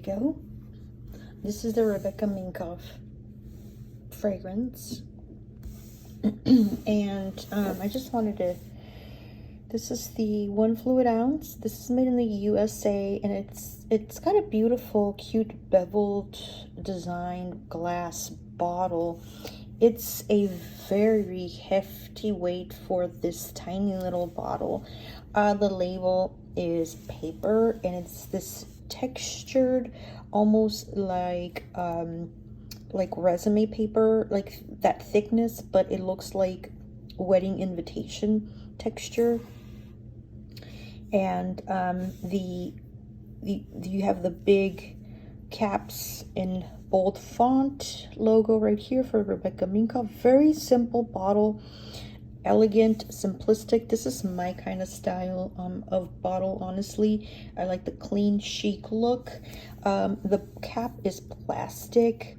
go. This is the Rebecca Minkoff fragrance. And I just wanted to, this is the 1 fluid ounce. This is made in the USA, and it's got a beautiful, cute, beveled design glass bottle. It's a very hefty weight for this tiny little bottle. The label is paper, and it's this textured, almost like resume paper, like that thickness, but it looks like wedding invitation texture. And you have the big caps in bold font logo right here for Rebecca Minkoff. Very simple bottle, elegant, simplistic. This is my kind of style of bottle, honestly. I like the clean, chic look. The cap is plastic,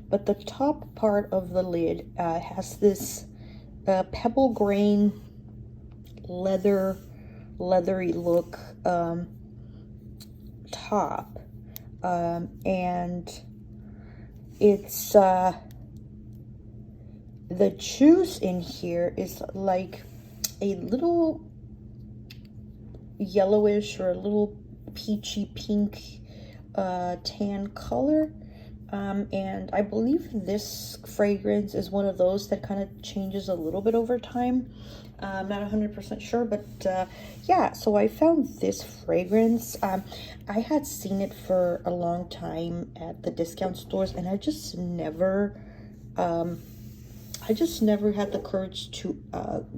but the top part of the lid has this pebble grain leathery look top, and it's the juice in here is like a little yellowish or a little peachy pink tan color. And I believe this fragrance is one of those that kind of changes a little bit over time. I'm not 100% sure, but yeah, so I found this fragrance. I had seen it for a long time at the discount stores, and I just never had the courage to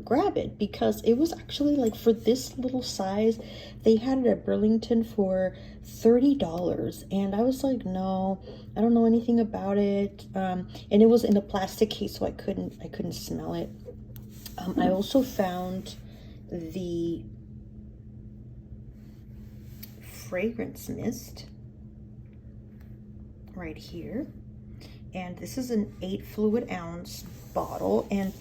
grab it, because it was actually like, for this little size, they had it at Burlington for $30, and I was like, no, I don't know anything about it. And it was in a plastic case, so I couldn't smell it. I also found the fragrance mist right here, and this is an 8 fluid ounce bottle, and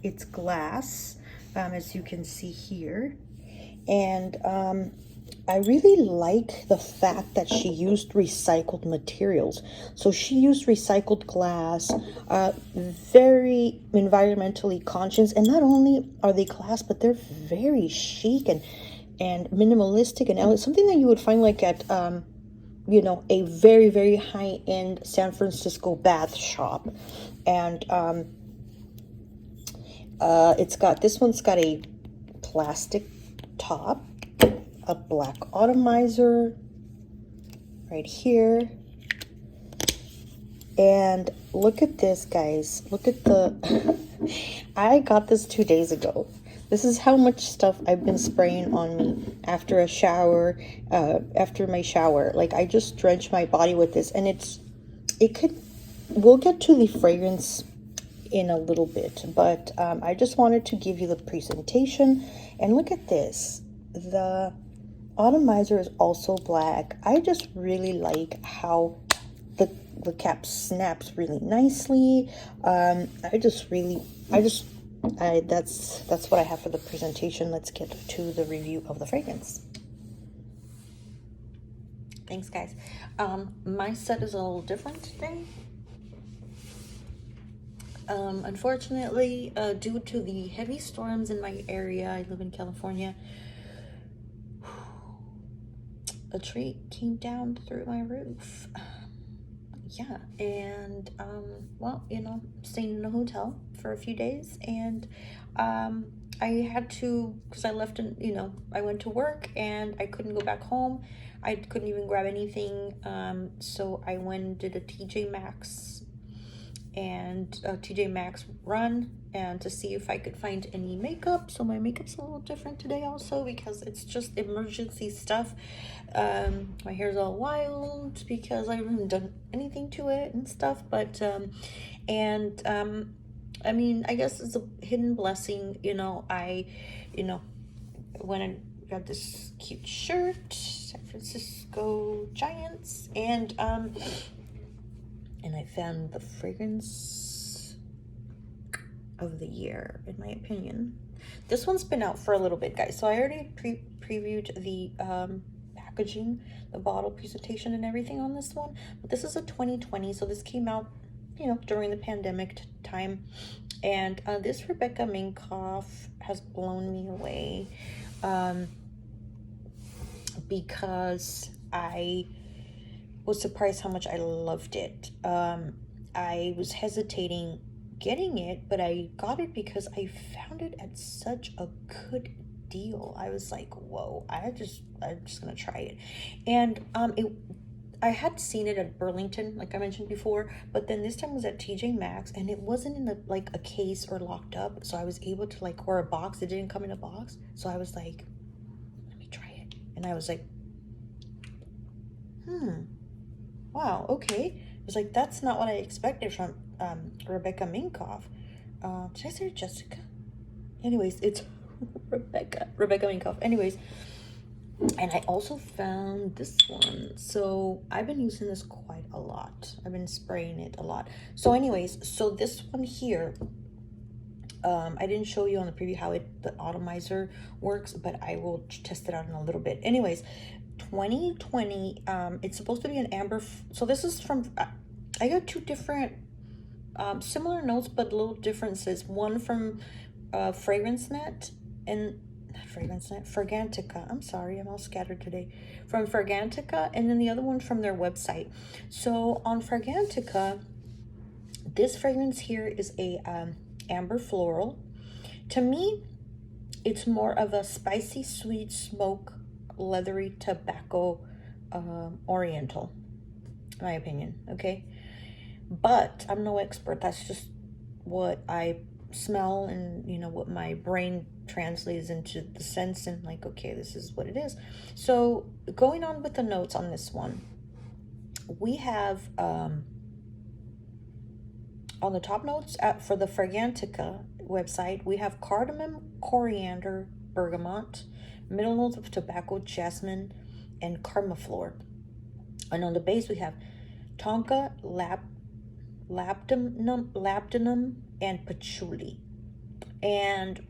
it's glass, as you can see here. And I really like the fact that she used recycled materials. So she used recycled glass, very environmentally conscious, and not only are they glass, but they're very chic and minimalistic and elegant, something that you would find like at you know, a very, very high-end San Francisco bath shop. And this one's got a plastic top, a black atomizer right here, and look at this, guys. Look at the I got this 2 days ago. This is how much stuff I've been spraying on me after a shower, after my shower. Like, I just drench my body with this, and we'll get to the fragrance in a little bit, but I just wanted to give you the presentation. And look at this. The atomizer is also black. I just really like how the cap snaps really nicely. That's what I have for the presentation. Let's get to the review of the fragrance. Thanks, guys. My set is a little different today. Unfortunately, due to the heavy storms in my area, I live in California, a tree came down through my roof. Yeah, and well, you know, staying in a hotel for a few days, and I had to, because I left, you know, I went to work and I couldn't go back home. I couldn't even grab anything, so I went and did a TJMaxx run, and to see if I could find any makeup. So my makeup's a little different today also, because it's just emergency stuff. My hair's all wild because I haven't done anything to it and stuff, but I mean, I guess it's a hidden blessing, you know. When I got this cute shirt, San Francisco Giants, and I found the fragrance of the year, in my opinion. This one's been out for a little bit, guys, so I already previewed the back packaging, the bottle presentation and everything on this one. But this is a 2020, so this came out, you know, during the pandemic time. And this Rebecca Minkoff has blown me away because I was surprised how much I loved it. I was hesitating getting it, but I got it because I found it at such a good deal. I was like, whoa, I'm just gonna try it. And I had seen it at Burlington, like I mentioned before, but then this time was at TJMaxx, and it wasn't in a case or locked up, so I was able to or a box. It didn't come in a box, so I was like, let me try it. And I was like, wow, okay. I was like, that's not what I expected from Rebecca Minkoff. Did I say Jessica? Anyways, it's Rebecca Minkoff. Anyways, and I also found this one. So I've been using this quite a lot. I've been spraying it a lot. So anyways, so this one here, I didn't show you on the preview how the atomizer works, but I will test it out in a little bit. Anyways, 2020, it's supposed to be an amber. So this is from, I got two different similar notes, but little differences. One from Fragrantica, I'm sorry, I'm all scattered today. From Fragrantica, and then the other one from their website. So on Fragrantica, this fragrance here is a amber floral. To me, it's more of a spicy, sweet, smoke, leathery tobacco oriental, in my opinion, okay? But I'm no expert. That's just what I smell, and you know what my brain translates into the sense, and like, okay, this is what it is. So going on with the notes on this one, we have on the top notes for the Fragrantica website, we have cardamom, coriander, bergamot, middle notes of tobacco, jasmine, and caramaflor. And on the base we have tonka, labdanum, and patchouli. And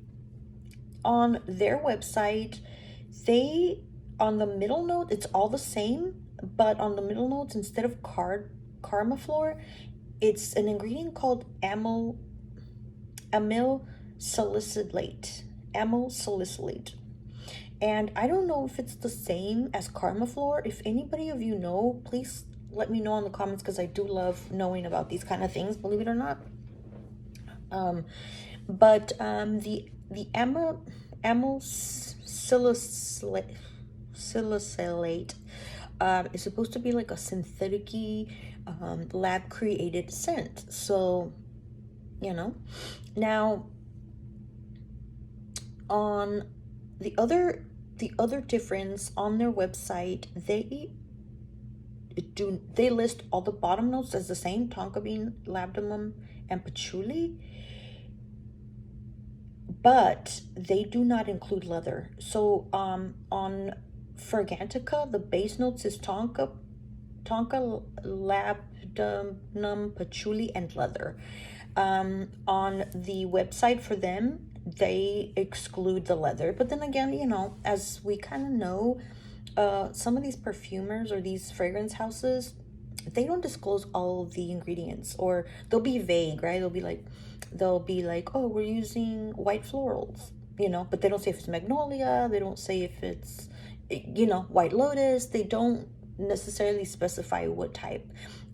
on their website, on the middle note, it's all the same, but on the middle notes, instead of caramaflor, it's an ingredient called amyl salicylate. And I don't know if it's the same as caramaflor. If anybody of you know, please let me know in the comments, because I do love knowing about these kind of things, believe it or not. But the amyl salicylate is supposed to be like a synthetic-y, lab created scent. So, you know, now on the other difference on their website, they list all the bottom notes as the same: tonka bean, labdanum, and patchouli, but they do not include leather. So on Fragrantica, the base notes is tonka, labdanum, patchouli, and leather. On the website for them, they exclude the leather. But then again, you know, as we kind of know, some of these perfumers or these fragrance houses, they don't disclose all of the ingredients, or they'll be vague, right? They'll be like, oh, we're using white florals, you know, but they don't say if it's magnolia. They don't say if it's, you know, white lotus. They don't necessarily specify what type.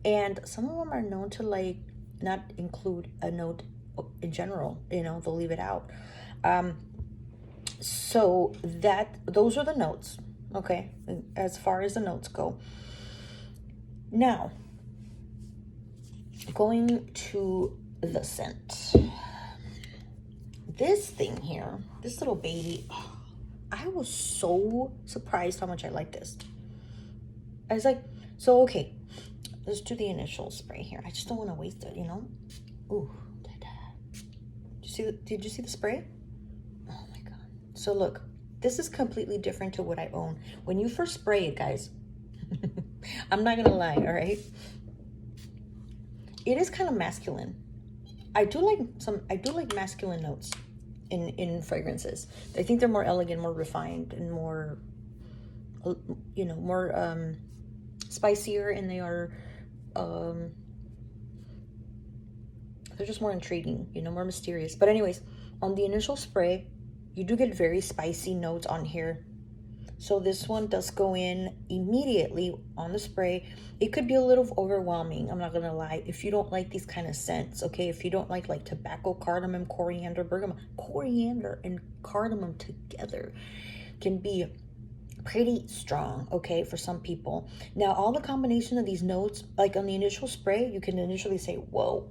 And some of them are known to like not include a note in general, you know, they'll leave it out. So those are the notes, okay, as far as the notes go. Now, going to the scent. This thing here, this little baby, I was so surprised how much I like this. I was like, so okay, let's do the initial spray here. I just don't want to waste it, you know. Ooh, did you see the spray? Oh my god. So look, this is completely different to what I own. When you first spray it, guys, I'm not gonna lie, all right, it is kind of masculine. I do like masculine notes in fragrances. I think they're more elegant, more refined, and more you know, more spicier, and they are they're just more intriguing, you know, more mysterious. But anyways, on the initial spray, you do get very spicy notes on here. So this one does go in immediately on the spray. It could be a little overwhelming, I'm not gonna lie, if you don't like these kind of scents, okay? If you don't like tobacco, cardamom, coriander, bergamot. Coriander and cardamom together can be pretty strong, okay, for some people. Now, all the combination of these notes, like on the initial spray, you can initially say, whoa,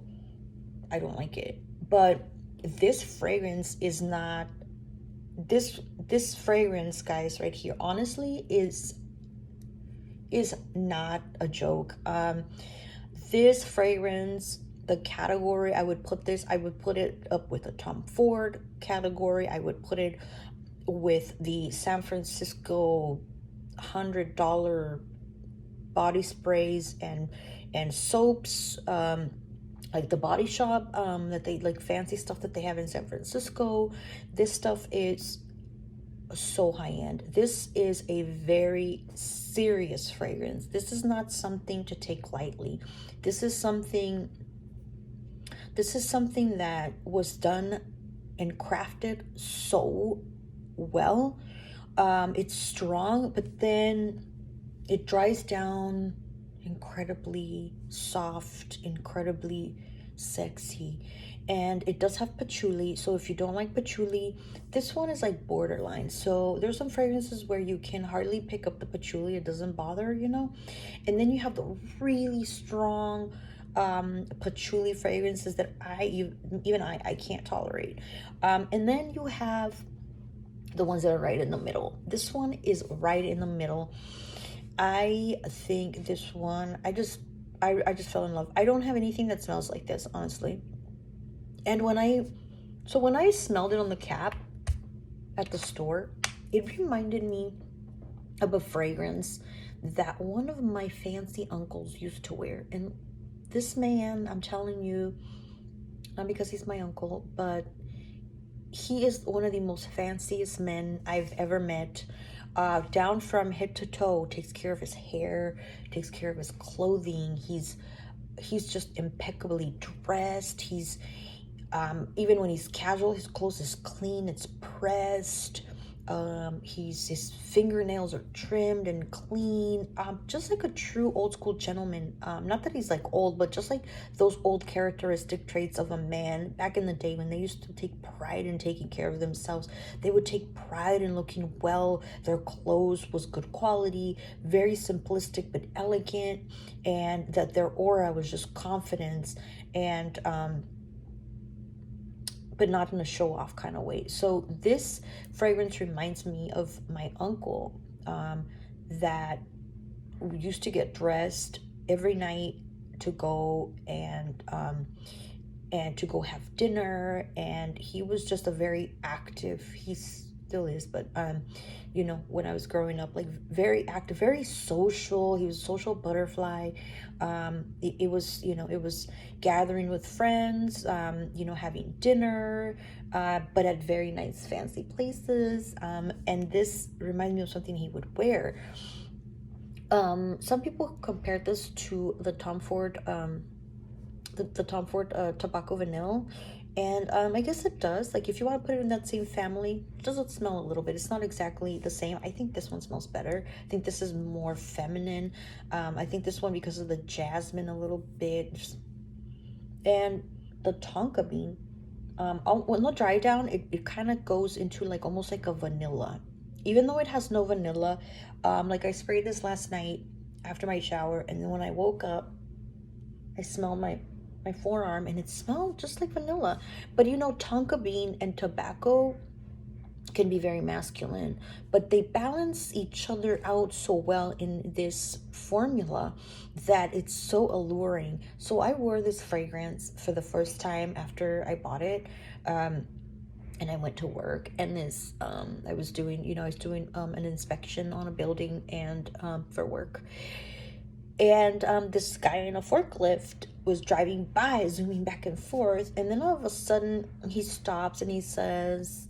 I don't like it. But this fragrance is not, this fragrance, guys, right here, honestly, is not a joke. This fragrance, the category, I would put it up with the Tom Ford category. I would put it with the San Francisco $100 body sprays and soaps, like the Body Shop, that they like fancy stuff that they have in San Francisco. This stuff is so high-end. This is a very serious fragrance. This is not something to take lightly. This is something that was done and crafted so well. It's strong, but then it dries down, incredibly soft, incredibly sexy. And it does have patchouli, so if you don't like patchouli, this one is like borderline. So there's some fragrances where you can hardly pick up the patchouli, it doesn't bother, you know. And then you have the really strong patchouli fragrances that even I can't tolerate. And then you have the ones that are right in the middle. This one is right in the middle. I think this one, I just fell in love. I don't have anything that smells like this, honestly. And when I smelled it on the cap at the store, it reminded me of a fragrance that one of my fancy uncles used to wear. And this man, I'm telling you, not because he's my uncle, but he is one of the most fanciest men I've ever met. Down from head to toe, takes care of his hair, takes care of his clothing. He's just impeccably dressed. He's even when he's casual, his clothes is clean, it's pressed. His fingernails are trimmed and clean, just like a true old school gentleman. Not that he's like old, but just like those old characteristic traits of a man back in the day when they used to take pride in taking care of themselves. They would take pride in looking well. Their clothes was good quality, very simplistic but elegant, and that their aura was just confidence and but not in a show-off kind of way. So this fragrance reminds me of my uncle, that used to get dressed every night to go and to go have dinner, and he was just a very active, he still is, but you know, when I was growing up, like very active, very social. He was a social butterfly. It was, you know, it was gathering with friends, you know, having dinner, but at very nice fancy places. And this reminds me of something he would wear. Some people compared this to the Tom Ford, the Tom Ford Tobacco Vanille. And I guess it does. Like, if you want to put it in that same family, it does smell a little bit. It's not exactly the same. I think this one smells better. I think this is more feminine. I think this one, because of the jasmine a little bit. And the tonka bean, when the dry down, it kind of goes into like almost like a vanilla. Even though it has no vanilla, like I sprayed this last night after my shower, and then when I woke up, I smelled my forearm, and it smelled just like vanilla. But you know, tonka bean and tobacco can be very masculine, but they balance each other out so well in this formula that it's so alluring. So I wore this fragrance for the first time after I bought it, and I went to work, and this I was doing an inspection on a building and for work. And this guy in a forklift was driving by, zooming back and forth, and then all of a sudden he stops and he says,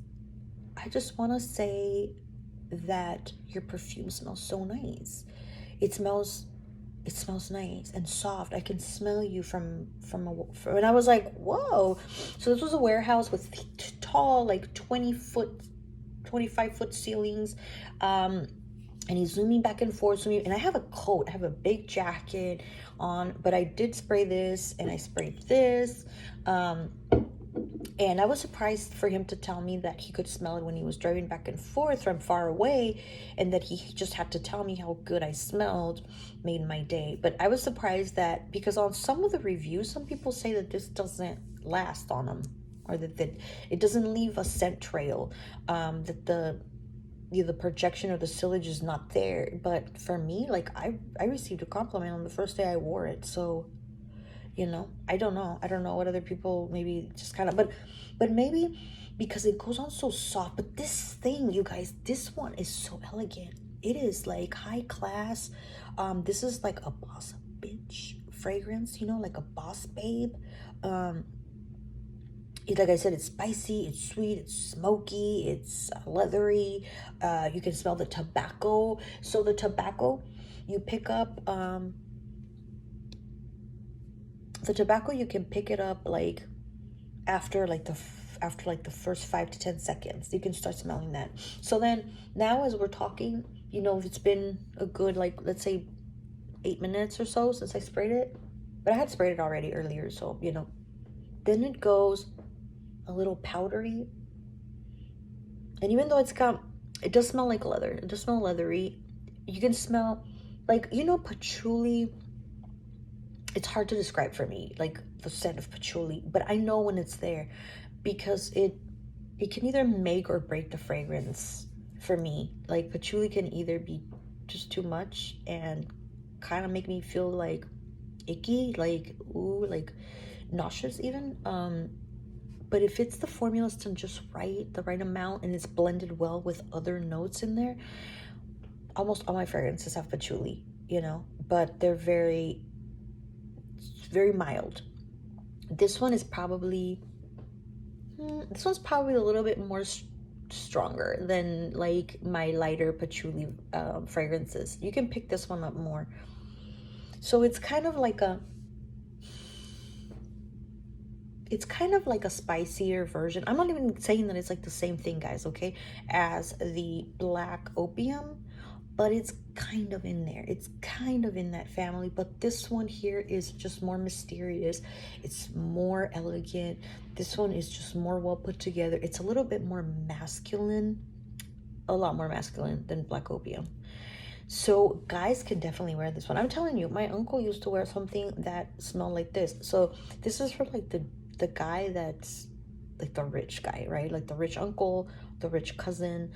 I just want to say that your perfume smells so nice. It smells nice and soft. I can smell you from and I was like, whoa. So this was a warehouse with tall, like 25 foot ceilings. And he's zooming back and forth. And I have a coat, I have a big jacket on, but I did spray this and I sprayed this. And I was surprised for him to tell me that he could smell it when he was driving back and forth from far away, and that he just had to tell me how good I smelled made my day. But I was surprised that, because on some of the reviews, some people say that this doesn't last on them, or that it doesn't leave a scent trail, that the projection or the sillage is not there. But for me, like, I received a compliment on the first day I wore it. So, you know, I don't know what other people maybe just kind of, but maybe because it goes on so soft. But this thing, you guys, this one is so elegant. It is like high class. This is like a boss bitch fragrance, you know, like a boss babe. Like I said, it's spicy, it's sweet, it's smoky, it's leathery. You can smell the tobacco. So the tobacco, you pick up, the tobacco, you can pick it up like after the first 5 to 10 seconds. You can start smelling that. So then now as we're talking, you know, it's been a good, like, let's say 8 minutes or so since I sprayed it. But I had sprayed it already earlier, so, you know. Then it goes a little powdery. And even though it does smell like leather. It does smell leathery. You can smell, like, you know, patchouli. It's hard to describe for me, like, the scent of patchouli, but I know when it's there, because it can either make or break the fragrance for me. Like, patchouli can either be just too much and kind of make me feel like icky, like, ooh, like nauseous even. But if it's the formula's done just right, the right amount, and it's blended well with other notes in there, almost all my fragrances have patchouli, you know, but they're very mild. This one is probably, this one's probably a little bit more stronger than like my lighter patchouli fragrances. You can pick this one up more. So it's kind of like a spicier version. I'm not even saying that it's like the same thing, guys, okay, as the Black Opium, but it's kind of in there. It's kind of in that family, but this one here is just more mysterious. It's more elegant. This one is just more well put together. It's a little bit more masculine, a lot more masculine than Black Opium. So guys can definitely wear this one. I'm telling you, my uncle used to wear something that smelled like this. So this is for like the guy that's like the rich guy, right? Like the rich uncle, the rich cousin,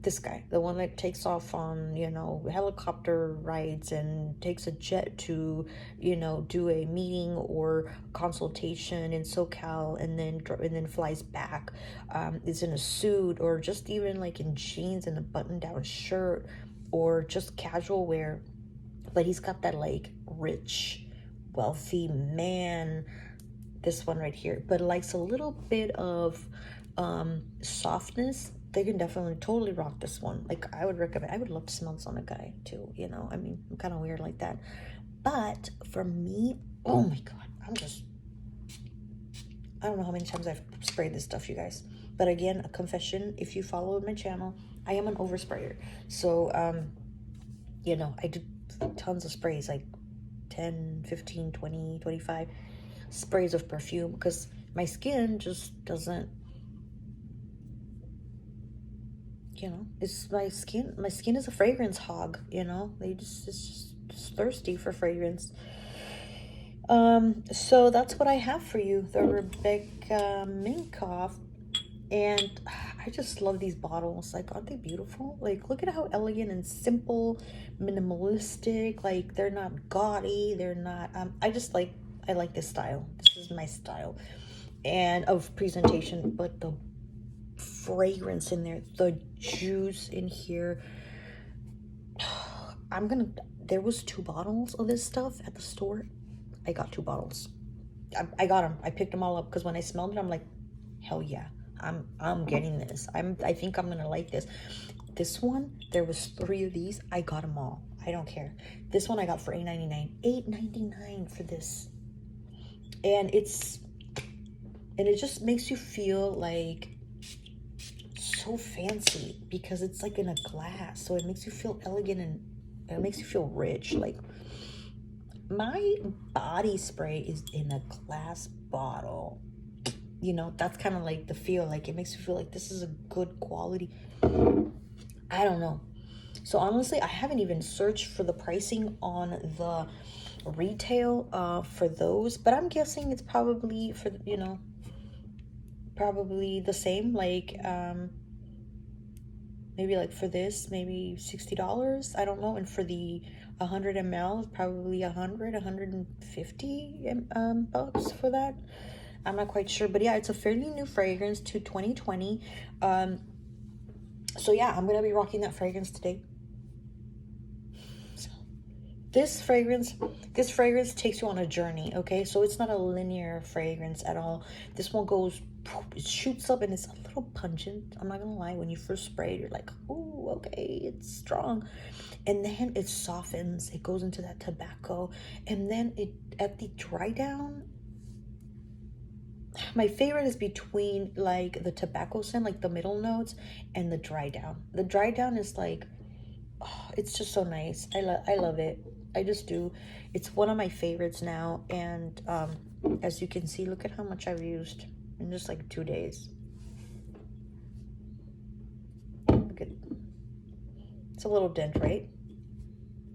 this guy, the one that takes off on, you know, helicopter rides and takes a jet to, you know, do a meeting or consultation in SoCal, and then flies back, is in a suit, or just even like in jeans and a button-down shirt, or just casual wear, but he's got that like rich, wealthy man, this one right here, but likes a little bit of softness. They can definitely totally rock this one. Like, I would recommend, I would love to smell this on a guy too, you know. I mean, I'm kind of weird like that, but for me, oh my god, I don't know how many times I've sprayed this stuff, you guys. But again, a confession, if you followed my channel, I am an oversprayer. So you know, I do tons of sprays, like 10, 15, 20, 25 sprays of perfume, because my skin just doesn't, you know, it's my skin is a fragrance hog, you know. It's just thirsty for fragrance. So that's what I have for you, the Rebecca Minkoff. And I just love these bottles. Like, aren't they beautiful? Like, look at how elegant and simple, minimalistic. Like, they're not gaudy, they're not I like this style. This is my style and of presentation. But the fragrance in there, the juice in here, there was 2 bottles of this stuff at the store. I got 2 bottles. I got them. I picked them all up because when I smelled it, I'm like, hell yeah, I'm getting this. I think I'm gonna like this. This one, there was 3 of these. I got them all. I don't care. This one I got for $8.99. $8.99 for this. And it just makes you feel like so fancy because it's like in a glass. So it makes you feel elegant and it makes you feel rich. Like, my body spray is in a glass bottle. You know, that's kind of like the feel. Like, it makes you feel like this is a good quality. I don't know. So honestly, I haven't even searched for the pricing on the retail for those, but I'm guessing it's probably for, you know, probably the same, like maybe like for this, maybe $60, I don't know. And for the 100 ml, probably 150 bucks for that. I'm not quite sure, but yeah, it's a fairly new fragrance to 2020. So yeah, I'm gonna be rocking that fragrance today. So this fragrance takes you on a journey, okay? So it's not a linear fragrance at all. This one goes, it shoots up and it's a little pungent. I'm not gonna lie, when you first spray it, you're like, oh, okay, it's strong. And then it softens, it goes into that tobacco, and then it, at the dry down, my favorite is between like the tobacco scent, like the middle notes, and the dry down. The dry down is like, oh, it's just so nice. I love it. I just do. It's one of my favorites now. And as you can see, look at how much I've used in just like 2 days. Look at, it's a little dent, right?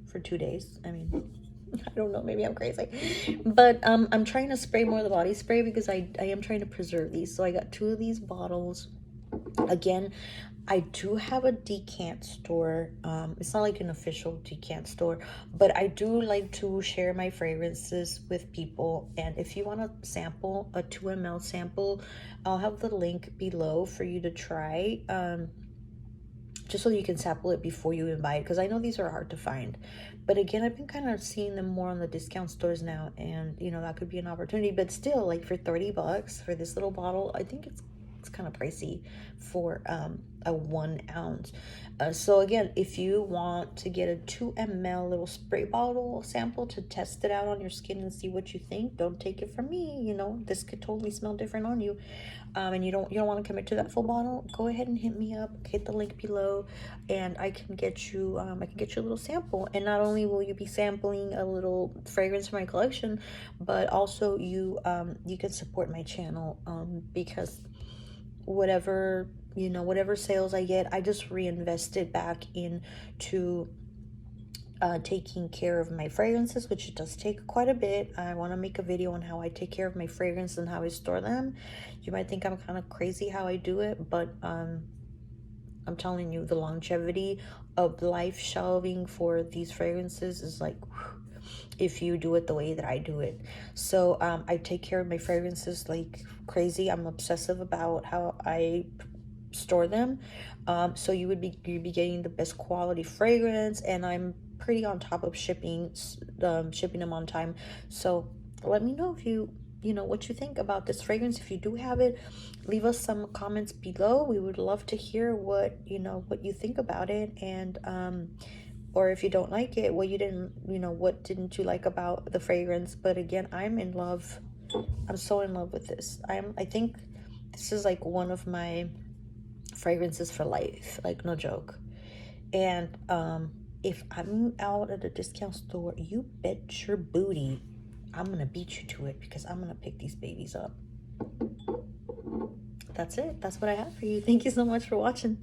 For 2 days. I mean, I don't know, maybe I'm crazy, but I'm trying to spray more of the body spray because I am trying to preserve these. So I got 2 of these bottles. Again, I do have a decant store. It's not like an official decant store, but I do like to share my fragrances with people. And if you want to sample a 2 ml sample, I'll have the link below for you to try, just so you can sample it before you even buy it, because I know these are hard to find. But again, I've been kind of seeing them more on the discount stores now, and you know, that could be an opportunity. But still, like, for 30 bucks for this little bottle, I think it's kind of pricey for a 1 ounce. So again, if you want to get a 2 ml little spray bottle sample to test it out on your skin and see what you think, don't take it from me. You know, this could totally smell different on you, and you don't want to commit to that full bottle. Go ahead and hit me up, hit the link below, and I can get you a little sample. And not only will you be sampling a little fragrance from my collection, but also you can support my channel, because whatever, you know, whatever sales I get, I just reinvest it back into taking care of my fragrances, which it does take quite a bit. I want to make a video on how I take care of my fragrance and how I store them. You might think I'm kind of crazy how I do it, but I'm telling you, the longevity of life shelving for these fragrances is like, if you do it the way that I do it. So I take care of my fragrances like crazy. I'm obsessive about how I store them. So you'd be getting the best quality fragrance, and I'm pretty on top of shipping them on time. So let me know if you know what you think about this fragrance. If you do have it, leave us some comments below. We would love to hear what you think about it, and or if you don't like it, what didn't you like about the fragrance. But again, I'm in love. I'm so in love with this. I think this is like one of my fragrances for life, like, no joke. And if I'm out at a discount store, you bet your booty I'm gonna beat you to it, because I'm gonna pick these babies up. That's it. That's what I have for you. Thank you so much for watching.